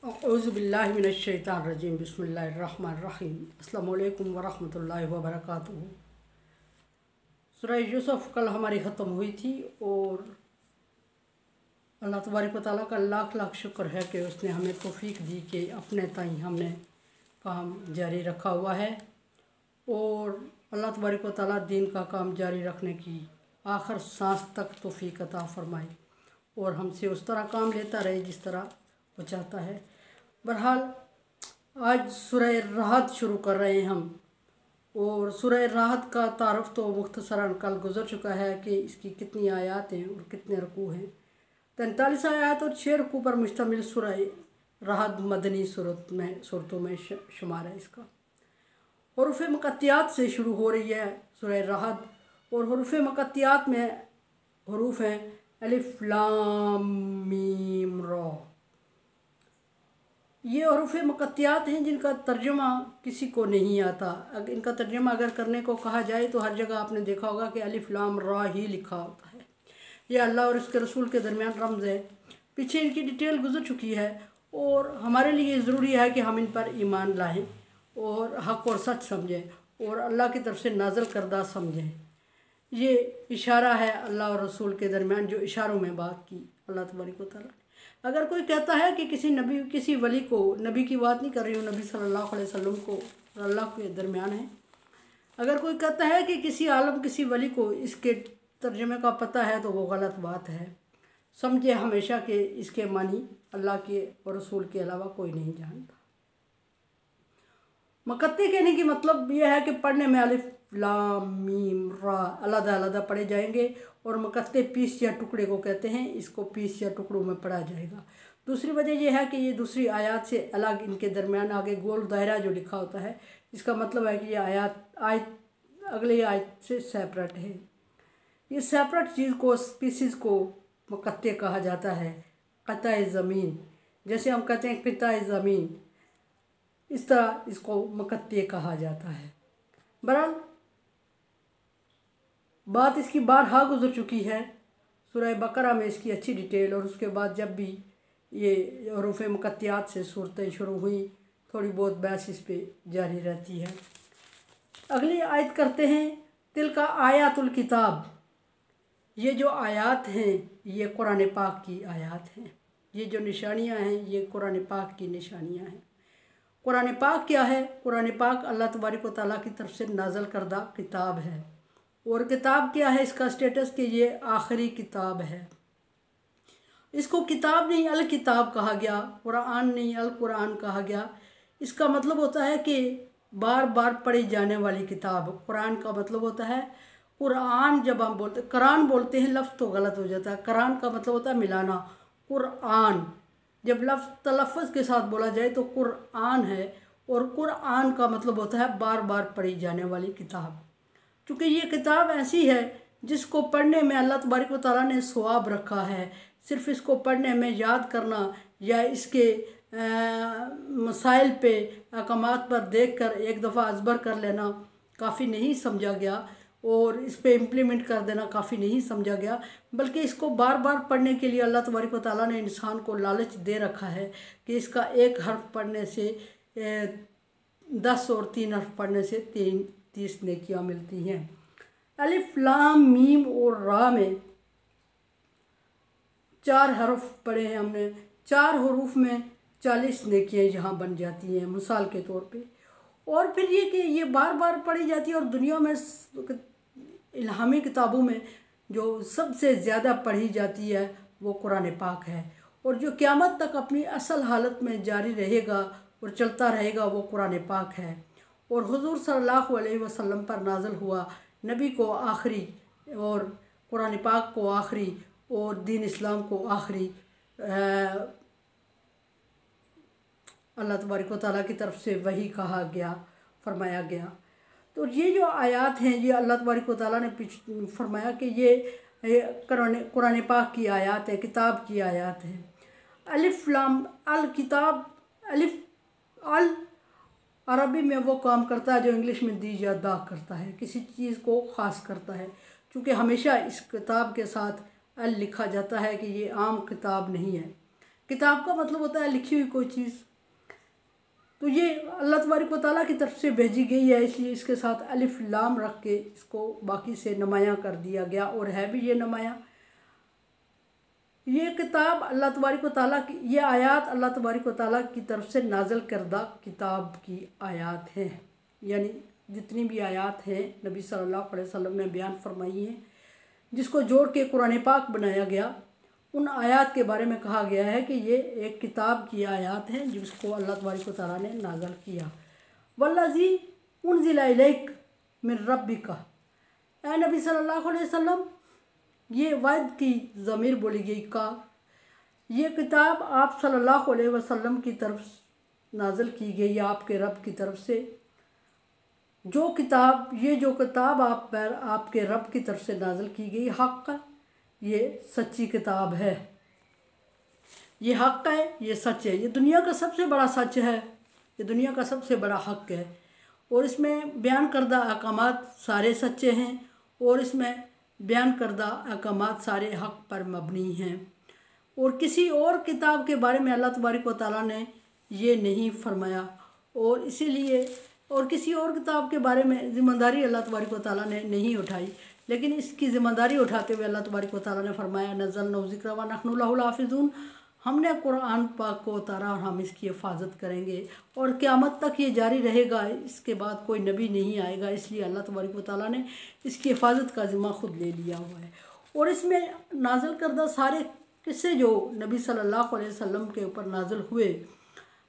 औज़ुबिल्लाहिमिनश्शैतानिर्रजीम बिस्मिल्लाहिर्रहमानिर्रहीम अस्सलामु अलैकुम वरहमतुल्लाहि वबरकातुहू। सूरह यूसुफ कल हमारी ख़त्म हुई थी और अल्लाह तबारक व तआला का लाख लाख शुक्र है कि उसने हमें तौफीक दी कि अपने ताईं हमने काम जारी रखा हुआ है और अल्लाह तबारक व तआला दीन का काम जारी रखने की आखिर सांस तक तौफीक अता फरमाए और हमसे उस तरह काम लेता रहे जिस तरह वो चाहता है। बहरहाल आज सूरह राहत शुरू कर रहे हैं हम और सूरह राहत का तारफ़ तो मुख्तसरन कल गुज़र चुका है कि इसकी कितनी आयत हैं और कितने रुकू हैं। 43 आयत और 6 रुकू पर मुश्तमिल सूरह राहत मदनी सूरतों में शुमार है। इसका हुरूफ मुक़त्तियात से शुरू हो रही है सूरह राहत और हुरूफ मुक़त्तियात में हुरूफ हैं अलिफ लाम मीम रा। ये हुरूफ मुक़त्तियात हैं जिनका तर्जुमा किसी को नहीं आता। इनका तर्जुमा अगर करने को कहा जाए तो हर जगह आपने देखा होगा कि अलिफ लाम रा ही लिखा होता है। ये अल्लाह और उसके रसूल के दरमियान रमज़ है। पीछे इनकी डिटेल गुजर चुकी है और हमारे लिए ज़रूरी है कि हम इन पर ईमान लाएं और हक़ और सच समझें और अल्लाह की तरफ से नाज़िल करदा समझें। ये इशारा है अल्लाह और रसूल के दरमियान जो इशारों में बात की अल्लाह तबारक व तआला। अगर कोई कहता है कि किसी नबी किसी वली को, नबी की बात नहीं कर रही हूँ, नबी सल्लल्लाहु अलैहि वसल्लम को अल्लाह के दरमियान है, अगर कोई कहता है कि किसी आलम किसी वली को इसके तर्जुमे का पता है तो वो गलत बात है। समझे हमेशा कि इसके मानी अल्लाह के और रसूल के अलावा कोई नहीं जानता। मुक़त्ती कहने की मतलब यह है कि पढ़ने में अलिफ लाम मीम रा अलग अलग पढ़े जाएंगे और मुक़त्ते पीस या टुकड़े को कहते हैं। इसको पीस या टुकड़ों में पढ़ा जाएगा। दूसरी वजह यह है कि ये दूसरी आयत से अलग इनके दरमियान आगे गोल दायरा जो लिखा होता है इसका मतलब है कि ये आयत अगली आयत से सेपरेट है। ये सेपरेट चीज़ को स्पीसीज़ को मुक़त्ते कहा जाता है। क़ताए ज़मीन जैसे हम कहते हैं क़ताए ज़मीन, इस तरह इसको मुक़त्ते कहा जाता है। बहरहाल बात इसकी बारहा गुजर चुकी है सूरह बकरा में इसकी अच्छी डिटेल, और उसके बाद जब भी ये हुरूफ मुक़त्तियात से सूरतें शुरू हुई थोड़ी बहुत बहस इस पे जारी रहती है। अगली आयत करते हैं तिल का आयातुल किताब। ये जो आयात हैं ये कुरान पाक की आयात हैं। ये जो निशानियां हैं ये कुरान पाक की निशानियां हैं। कुरान पाक क्या है? कुरान पाक अल्लाह तबारक व तआला की तरफ से नाज़िल करदा किताब है। और किताब क्या है? इसका स्टेटस कि ये आखिरी किताब है। इसको किताब नहीं अल किताब कहा गया, कुरान नहीं अल कुरान कहा गया। इसका मतलब होता है कि बार बार पढ़ी जाने वाली किताब। कुरान का मतलब होता है कुरान। जब हम बोलते कुरान बोलते हैं लफ्ज़ तो गलत हो जाता है। कुरान का मतलब होता है मिलाना। कुरान जब लफ्ज़ तलफ़्फ़ुज़ के साथ बोला जाए तो कुरान है और कुरान का मतलब होता है बार बार पढ़ी जाने वाली किताब। चूँकि ये किताब ऐसी है जिसको पढ़ने में अल्लाह तबारक व तआला ने सवाब रखा है। सिर्फ़ इसको पढ़ने में याद करना या इसके मसाइल पे अहकामात पर देखकर एक दफ़ा अज़बर कर लेना काफ़ी नहीं समझा गया और इस पे इम्प्लीमेंट कर देना काफ़ी नहीं समझा गया, बल्कि इसको बार बार पढ़ने के लिए अल्लाह तबारक व तआला ने इंसान को लालच दे रखा है कि इसका एक हर्फ पढ़ने से 10 और 3 हर्फ पढ़ने से 30 नेकियां मिलती हैं। अलिफ लाम मीम और रा में 4 हर्फ पढ़े हैं हमने। 4 हरूफ में 40 नेकियां यहाँ बन जाती हैं मिसाल के तौर पे। और फिर ये कि ये बार बार पढ़ी जाती है और दुनिया में इल्हामी किताबों में जो सबसे ज़्यादा पढ़ी जाती है वो कुरान पाक है और जो क़यामत तक अपनी असल हालत में जारी रहेगा और चलता रहेगा वो कुरान पाक है। और हुज़ूर सल्लल्लाहु अलैहि वसल्लम पर नाज़िल हुआ, नबी को आखिरी और कुरान पाक को आखिरी और दीन इस्लाम को आखिरी अल्लाह तबारक व तआला की तरफ से वही कहा गया, फरमाया गया। तो ये जो आयत हैं ये अल्लाह तबारक व तआला ने फरमाया कि ये कुरान पाक की आयत है, किताब की आयत है। अलिफ लाम अल किताब, अलिफ अल अरबी में वो काम करता है जो इंग्लिश में दी या दा करता है, किसी चीज़ को ख़ास करता है। क्योंकि हमेशा इस किताब के साथ अल लिखा जाता है कि ये आम किताब नहीं है। किताब का मतलब होता है लिखी हुई कोई चीज़। तो ये अल्लाह तबारक व तआला की तरफ से भेजी गई है, इसलिए इसके साथ अलिफ लाम रख के इसको बाकी से नुमायाँ कर दिया गया, और है भी ये नुमायाँ। ये किताब अल्लाह तबारक व तआला की, ये आयात अल्लाह तबारक व तआला की तरफ से नाज़िल करदा किताब की आयात हैं। यानी जितनी भी आयात हैं नबी सल्लल्लाहु अलैहि वसल्लम ने बयान फरमाई हैं, जिसको जोड़ के कुरान पाक बनाया गया, उन आयात के बारे में कहा गया है कि ये एक किताब की आयात हैं जिसको अल्लाह तबारक व तआला ने नाज़िल किया। वल्लज़ी उनज़िला इलैक मिन रब्बिका, ऐ नबी सल्लल्लाहु अलैहि वसल्लम, ये वाहिद की ज़मीर बोली गई का, ये किताब आप सल्लल्लाहु अलैहि वसल्लम की तरफ नाज़िल की गई आपके रब की तरफ से। जो किताब आपके रब की तरफ से नाज़िल की गई हक़, ये सच्ची किताब है, ये हक़ है, ये सच है, ये दुनिया का सबसे बड़ा सच है, ये दुनिया का सबसे बड़ा हक़ है। और इसमें बयान करदा अहकामात सारे सच्चे हैं, और इसमें बयान करदा अहकामात सारे हक़ पर मबनी हैं। और किसी और किताब के बारे में अल्लाह तबारक व तआला ने ये नहीं फरमाया, और इसीलिए और किसी और किताब के बारे में ज़िम्मेदारी अल्लाह तबारक व तआला ने नहीं उठाई, लेकिन इसकी ज़िम्मेदारी उठाते हुए अल्लाह तबारक व तआला ने फरमाया नज़्ज़लना ज़िक्र व नहनु लहु हाफ़िज़ून, हमने कुरान पाक को उतारा और हम इसकी हिफाजत करेंगे, और क़यामत तक ये जारी रहेगा, इसके बाद कोई नबी नहीं आएगा, इसलिए अल्लाह तबारक व तआला ने इसकी हिफाजत का ज़िम्मा खुद ले लिया हुआ है। और इसमें नाज़िल करदा सारे किस्से जो नबी सल्लल्लाहु अलैहि वसल्लम के ऊपर नाज़िल हुए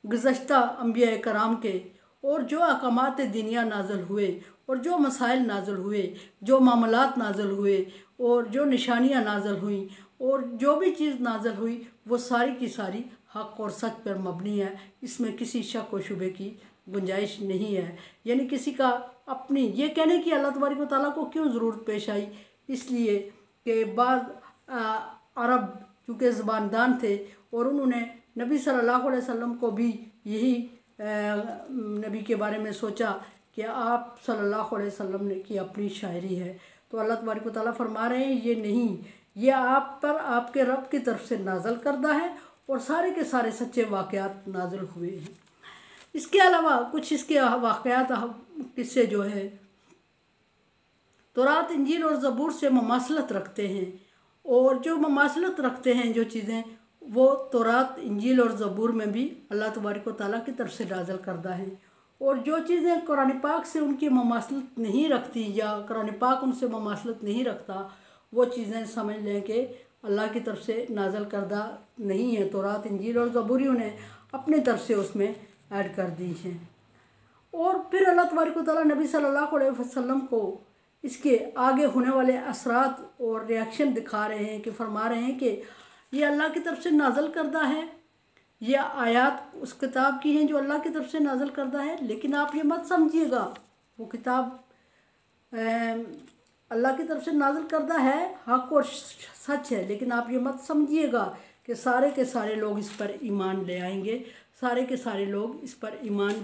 गुज़श्ता अंबिया कराम के, और जो अहकामात दीनिया नाज़िल हुए, और जो मसाइल नाज़िल हुए, जो मामलात नाज़िल हुए, और जो निशानियाँ नाज़िल हुई, और जो भी चीज़ नाज़िल हुई, वो सारी की सारी हक़ और सच पर मबनी है। इसमें किसी शक व शुबे की गुंजाइश नहीं है। यानी किसी का अपनी ये कहने की अल्लाह तबारक व तआला को क्यों ज़रूरत पेश आई, इसलिए कि बाद अरब चूँकि ज़बानदान थे, और उन्होंने नबी सल्लल्लाहु अलैहि वसल्लम को भी यही नबी के बारे में सोचा कि आप सल्लल्लाहु अलैहि वसल्लम ने की अपनी शायरी है। तो अल्लाह तबारक व तआला फरमा रहे हैं ये नहीं, ये आप पर आपके रब की तरफ से नाज़िल करदा है, और सारे के सारे सच्चे वाक़यात नाज़िल हुए हैं। इसके अलावा कुछ इसके वाक़यात किस्से जो है तौरात इंजील और ज़बूर से ममासलत रखते हैं, और जो ममासलत रखते हैं जो चीज़ें, वो तौरात इंजील और ज़बूर में भी अल्लाह तबारक व तआला की तरफ से नाज़िल करदा है। और जो चीज़ें कुरान पाक से उनकी ममासलत नहीं रखती, या कुरान पाक उनसे ममासलत नहीं रखता, वो चीज़ें समझ लें कि अल्लाह की तरफ से नाज़िल करदा नहीं है। तौरात इंजील और ज़बूरियों ने अपनी तरफ से उसमें ऐड कर दी हैं। और फिर अल्लाह तबारक व तआला नबी सल्लल्लाहु अलैहि वसल्लम को इसके आगे होने वाले असरात और रिएक्शन दिखा रहे हैं, कि फरमा रहे हैं कि ये अल्लाह की तरफ से नाज़िल करदा है, ये आयात उस किताब की हैं जो अल्लाह की तरफ से नाज़िल करदा है, लेकिन आप ये मत समझिएगा वो किताब अल्लाह की तरफ से नाज़िल करदा है, हक़ और सच है, लेकिन आप ये मत समझिएगा कि सारे के सारे लोग इस पर ईमान ले आएंगे, सारे के सारे लोग इस पर ईमान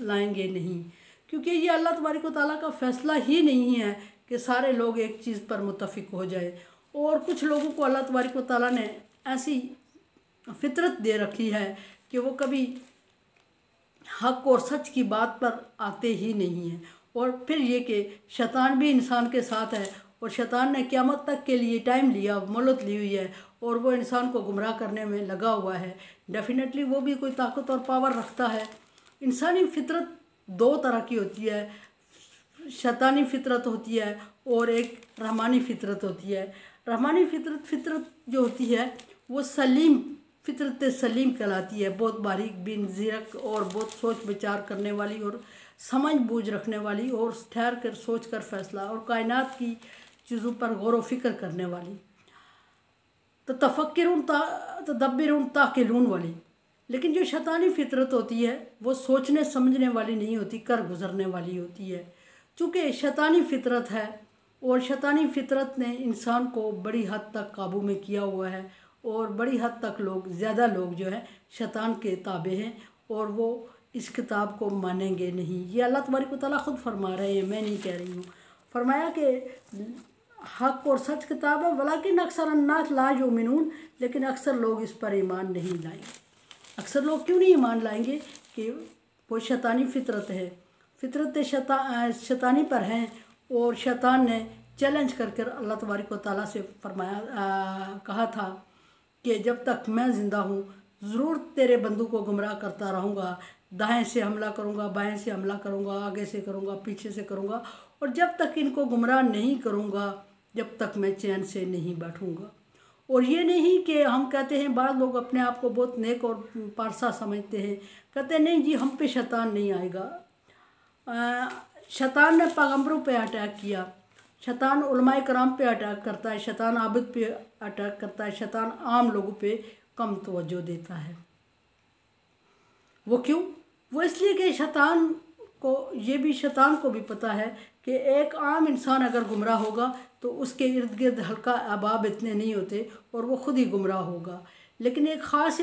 लाएंगे नहीं, क्योंकि ये अल्लाह तबारक व तआला का फ़ैसला ही नहीं है कि सारे लोग एक चीज़ पर मुत्तफ़िक हो जाए। और कुछ लोगों को अल्लाह तबारक व तआला ने ऐसी फितरत दे रखी है कि वो कभी हक़ और सच की बात पर आते ही नहीं हैं। और फिर ये कि शैतान भी इंसान के साथ है, और शैतान ने क़यामत तक के लिए टाइम लिया, मोहलत ली हुई है, और वो इंसान को गुमराह करने में लगा हुआ है। डेफिनेटली वो भी कोई ताकत और पावर रखता है। इंसानी फितरत दो तरह की होती है, शैतानी फितरत होती है, और एक रहमानी फितरत होती है। रहमानी फितरत जो होती है वो सलीम फितरत सलीम कहलाती है, बहुत बारीक बिन ज़िरक, और बहुत सोच विचार करने वाली, और समझ बूझ रखने वाली, और ठहर कर सोच कर फैसला, और कायनात की चीज़ों पर गौर व फिक्र करने वाली, तफक्किरुन तदब्बिरुन ताक़िलून वाली। लेकिन जो शैतानी फितरत होती है वो सोचने समझने वाली नहीं होती, कर गुजरने वाली होती है। चूँकि शैतानी फितरत है, और शैतानी फितरत ने इंसान को बड़ी हद तक काबू में किया हुआ है, और बड़ी हद तक ज़्यादा लोग जो है शैतान के ताबे हैं, और वो इस किताब को मानेंगे नहीं। ये अल्लाह तबारक व तआला ख़ुद फरमा रहे हैं, मैं नहीं कह रही हूँ। फरमाया कि हक और सच किताब है, वलाकिन अक्सर अन्नास ला युमिनून, लेकिन अक्सर लोग इस पर ईमान नहीं लाएंगे। अक्सर लोग क्यों नहीं ईमान लाएंगे? कि वो शैतानी फितरत है, फितरत शैतानी पर हैं, और शैतान ने चैलेंज करके अल्लाह तबारक व तआला से फरमाया, कहा था कि जब तक मैं ज़िंदा हूँ ज़रूर तेरे बंदू को गुमराह करता रहूँगा, दाएं से हमला करूँगा, बाएं से हमला करूँगा, आगे से करूँगा, पीछे से करूँगा, और जब तक इनको गुमराह नहीं करूँगा जब तक मैं चैन से नहीं बैठूँगा। और ये नहीं कि हम कहते हैं, बाद लोग अपने आप को बहुत नेक और पारसा समझते हैं, कहते हैं नहीं जी हम पे शैतान नहीं आएगा। शैतान ने पैगंबरों पे अटैक किया, शैतान उलमाए कराम पे अटैक करता है, शैतान आबिद पे अटैक करता है, शैतान आम लोगों पे कम तवज्जो देता है। वो क्यों? वो इसलिए कि शैतान को भी पता है कि एक आम इंसान अगर गुमराह होगा तो उसके इर्द गिर्द हल्का अहबाब इतने नहीं होते और वो खुद ही गुमराह होगा, लेकिन एक ख़ास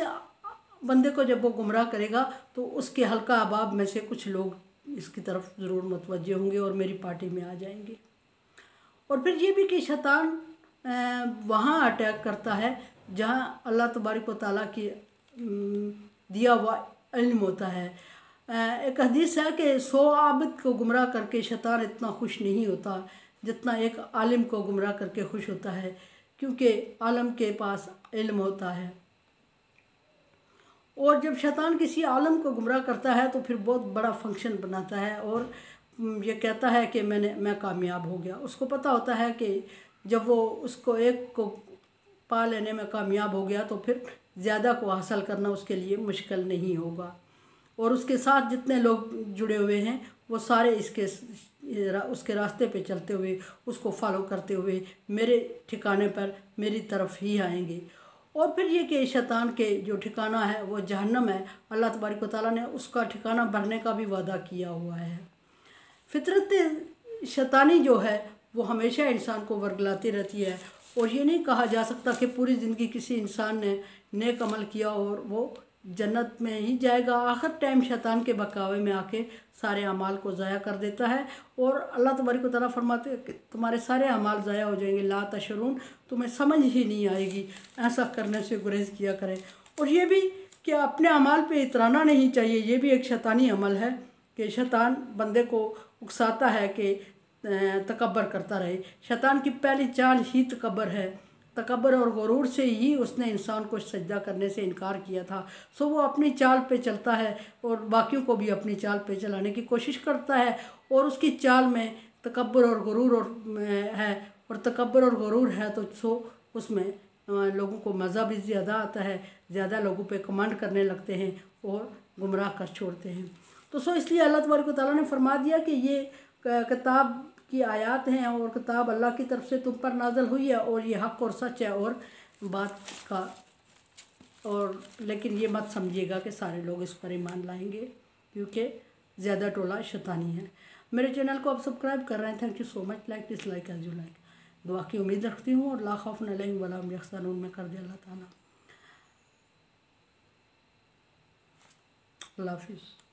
बंदे को जब वो गुमराह करेगा तो उसके हल्का अहबाब में से कुछ लोग इसकी तरफ ज़रूर मुतवज्जे होंगे और मेरी पार्टी में आ जाएंगे। और फिर ये भी कि शैतान वहाँ अटैक करता है जहाँ अल्लाह तबारक व तआला की दिया हुआ इल्म होता है। एक हदीस है कि 100 आबिद को गुमराह करके शैतान इतना खुश नहीं होता जितना एक आलिम को गुमराह करके खुश होता है, क्योंकि आलिम के पास इल्म होता है। और जब शैतान किसी आलिम को गुमराह करता है तो फिर बहुत बड़ा फंक्शन बनाता है और ये कहता है कि मैं कामयाब हो गया। उसको पता होता है कि जब वो उसको एक को पा लेने में कामयाब हो गया तो फिर ज़्यादा को हासिल करना उसके लिए मुश्किल नहीं होगा। और उसके साथ जितने लोग जुड़े हुए हैं वो सारे उसके रास्ते पे चलते हुए, उसको फॉलो करते हुए मेरे ठिकाने पर मेरी तरफ ही आएंगे। और फिर ये कि शैतान के जो ठिकाना है वो जहन्नम है, अल्लाह तबारक व तआला ने उसका ठिकाना भरने का भी वादा किया हुआ है। फितरत शैतानी जो है वो हमेशा इंसान को वर्गलाती रहती है, और ये नहीं कहा जा सकता कि पूरी ज़िंदगी किसी इंसान ने नेक अमल किया और वो जन्नत में ही जाएगा। आखिर टाइम शैतान के बहकावे में आके सारे अमाल को ज़ाया कर देता है, और अल्लाह तबारक व तआला फरमाते हैं कि तुम्हारे सारे अमाल ज़ाया हो जाएंगे, ला तशरून, तुम्हें समझ ही नहीं आएगी। ऐसा करने से गुरेज किया करें। और ये भी कि अपने अमाल पे इतराना नहीं चाहिए, ये भी एक शैतानी अमल है कि शैतान बंदे को उकसाता है कि तकब्बर करता रहे। शैतान की पहली चाल ही तकब्बर है, तकब्बर और गुरूर से ही उसने इंसान को सजदा करने से इनकार किया था। सो वो अपनी चाल पे चलता है और बाकियों को भी अपनी चाल पे चलाने की कोशिश करता है, और उसकी चाल में तकब्बर और गुरूर है, और तकब्बर और गुरूर है तो सो उसमें लोगों को मज़ा भी ज़्यादा आता है, ज़्यादा लोगों पे कमांड करने लगते हैं और गुमराह कर छोड़ते हैं। तो सो इसलिए अल्लाह तबारक व तआला ने फरमा दिया कि ये किताब की आयात हैं और किताब अल्लाह की तरफ से तुम पर नाज़िल हुई है, और ये हक़ और सच है और बात का। और लेकिन ये मत समझिएगा कि सारे लोग इस पर ईमान लाएंगे, क्योंकि ज़्यादा टोला शैतानी है। मेरे चैनल को आप सब्सक्राइब कर रहे हैं, thank you so much. Like dislike as you like. दुआ की उम्मीद रखती हूँ, और ला खौफुन अलैहिम वला हुम यहज़नून में कर दे अल्लाह ताला। अल्लाह हाफ़िज़।